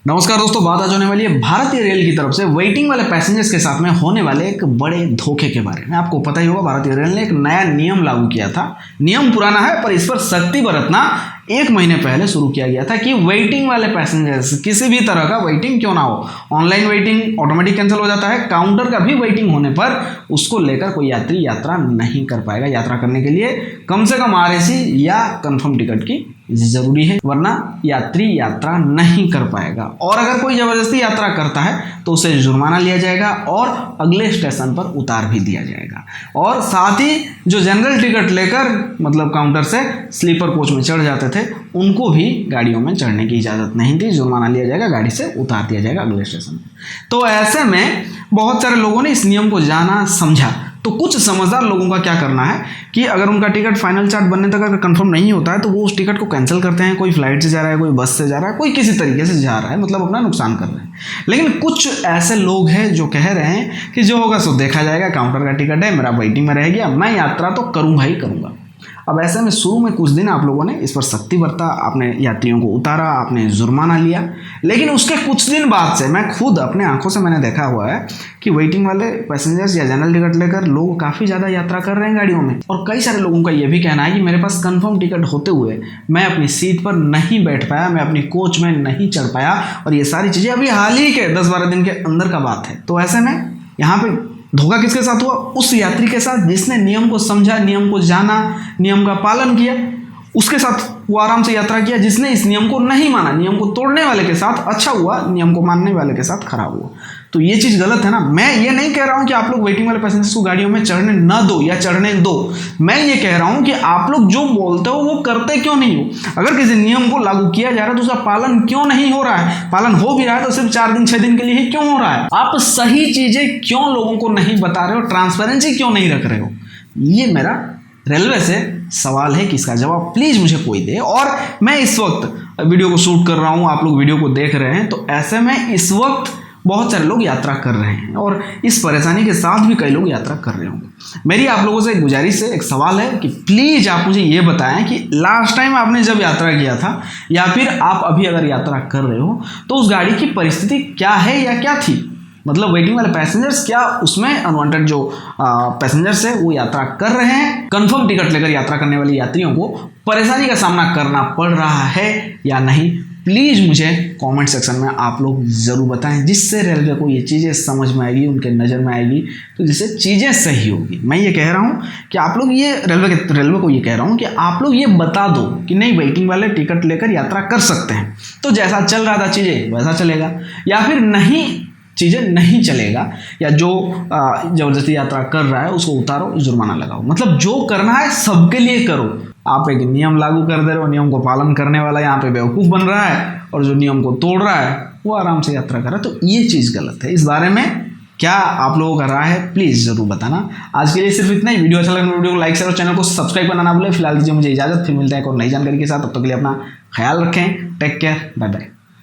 नमस्कार दोस्तों, बात आज होने वाली है भारतीय रेल की तरफ से वेटिंग वाले पैसेंजर्स के साथ में होने वाले एक बड़े धोखे के बारे में। आपको पता ही होगा, भारतीय रेल ने एक नया नियम लागू किया था। नियम पुराना है पर इस पर सख्ती बरतना 1 महीने पहले शुरू किया गया था कि वेटिंग वाले पैसेंजर्स किसी भी तरह का वेटिंग क्यों ना हो, ऑनलाइन वेटिंग ऑटोमेटिक कैंसिल हो जाता है, काउंटर का भी वेटिंग होने पर उसको लेकर कोई यात्री यात्रा नहीं कर पाएगा। यात्रा करने के लिए कम से कम RAC या कंफर्म टिकट की जरूरी है, वरना यात्री यात्रा नहीं कर पाएगा। और अगर कोई जबरदस्ती यात्रा करता है तो उसे जुर्माना लिया जाएगा और अगले स्टेशन पर उतार भी दिया जाएगा। और साथ ही जो जनरल टिकट लेकर मतलब काउंटर से स्लीपर कोच में चढ़ जाते थे, उनको भी गाड़ियों में चढ़ने की इजाज़त नहीं थी। जुर्माना लिया जाएगा, गाड़ी से उतार दिया जाएगा अगले स्टेशन पर। तो ऐसे में बहुत सारे लोगों ने इस नियम को जाना समझा। तो कुछ समझदार लोगों का क्या करना है कि अगर उनका टिकट फाइनल चार्ट बनने तक अगर कंफर्म नहीं होता है तो वो उस टिकट को कैंसिल करते हैं। कोई फ्लाइट से जा रहा है, कोई बस से जा रहा है, कोई किसी तरीके से जा रहा है, मतलब अपना नुकसान कर रहे हैं। लेकिन कुछ ऐसे लोग हैं जो कह रहे हैं कि जो होगा सो देखा जाएगा, काउंटर का टिकट है, मेरा वेटिंग में रह गया, मैं यात्रा तो करूँगा ही करूँगा। अब ऐसे में शुरू में कुछ दिन आप लोगों ने इस पर सख्ती बरता, आपने यात्रियों को उतारा, आपने जुर्माना लिया। लेकिन उसके कुछ दिन बाद से मैं खुद अपने आंखों से मैंने देखा हुआ है कि वेटिंग वाले पैसेंजर्स या जनरल टिकट लेकर लोग काफ़ी ज़्यादा यात्रा कर रहे हैं गाड़ियों में। और कई सारे लोगों का ये भी कहना है कि मेरे पास कंफर्म टिकट होते हुए मैं अपनी सीट पर नहीं बैठ पाया, मैं अपनी कोच में नहीं चढ़ पाया। और ये सारी चीज़ें अभी हाल ही के 10-12 दिन के अंदर का बात है। तो ऐसे में यहाँ पे धोखा किसके साथ हुआ? उस यात्री के साथ जिसने नियम को समझा, नियम को जाना, नियम का पालन किया, उसके साथ वो आराम से यात्रा किया। जिसने इस नियम को नहीं माना, नियम को तोड़ने वाले के साथ अच्छा हुआ, नियम को मानने वाले के साथ खराब हुआ। तो ये चीज़ गलत है ना। मैं ये नहीं कह रहा हूँ कि आप लोग वेटिंग वाले पैसेंजर्स को गाड़ियों में चढ़ने ना दो या चढ़ने दो। मैं ये कह रहा हूँ कि आप लोग जो बोलते हो वो करते क्यों नहीं हो। अगर किसी नियम को लागू किया जा रहा है तो उसका पालन क्यों नहीं हो रहा है? पालन हो भी रहा है तो सिर्फ 4 दिन 6 दिन के लिए ही क्यों हो रहा है? आप सही चीज़ें क्यों लोगों को नहीं बता रहे हो? ट्रांसपेरेंसी क्यों नहीं रख रहे हो? ये मेरा रेलवे से सवाल है कि इसका जवाब प्लीज़ मुझे कोई दे। और मैं इस वक्त वीडियो को शूट कर रहा हूँ, आप लोग वीडियो को देख रहे हैं, तो ऐसे में इस वक्त बहुत सारे लोग यात्रा कर रहे हैं और इस परेशानी के साथ भी कई लोग यात्रा कर रहे होंगे। मेरी आप लोगों से एक गुजारिश है, एक सवाल है कि प्लीज़ आप मुझे ये बताएं कि लास्ट टाइम आपने जब यात्रा किया था या फिर आप अभी अगर यात्रा कर रहे हो तो उस गाड़ी की परिस्थिति क्या है या क्या थी। मतलब वेटिंग वाले पैसेंजर्स क्या उसमें अनवांटेड जो पैसेंजर्स है वो यात्रा कर रहे हैं? कंफर्म टिकट लेकर यात्रा करने वाले यात्रियों को परेशानी का सामना करना पड़ रहा है या नहीं? प्लीज़ मुझे कमेंट सेक्शन में आप लोग ज़रूर बताएं, जिससे रेलवे को ये चीज़ें समझ में आएगी, उनके नज़र में आएगी, तो जिससे चीज़ें सही होगी। मैं ये कह रहा हूँ कि आप लोग ये रेलवे को ये कह रहा हूँ कि आप लोग ये बता दो कि नहीं, वेटिंग वाले टिकट लेकर यात्रा कर सकते हैं, तो जैसा चल रहा था चीज़ें वैसा चलेगा, या फिर नहीं चीज़ें नहीं चलेगा, या जो ज़बरदस्ती यात्रा कर रहा है उसको उतारो, जुर्माना लगाओ। मतलब जो करना है सबके लिए करो। आप एक नियम लागू कर दे रहे हो, नियम को पालन करने वाला यहाँ पे बेवकूफ़ बन रहा है और जो नियम को तोड़ रहा है वो आराम से यात्रा कर रहा है। तो ये चीज़ गलत है। इस बारे में क्या आप लोगों का राय है प्लीज़ ज़रूर बताना। आज के लिए सिर्फ इतना ही। वीडियो अच्छा लगा वीडियो को लाइक शेयर और चैनल को सब्सक्राइब करना ना भूलें। फिलहाल दीजिए मुझे इजाज़त, फिर मिलते हैं एक और नई जानकारी के साथ। तब तक के लिए अपना ख्याल रखें। Take care, bye bye.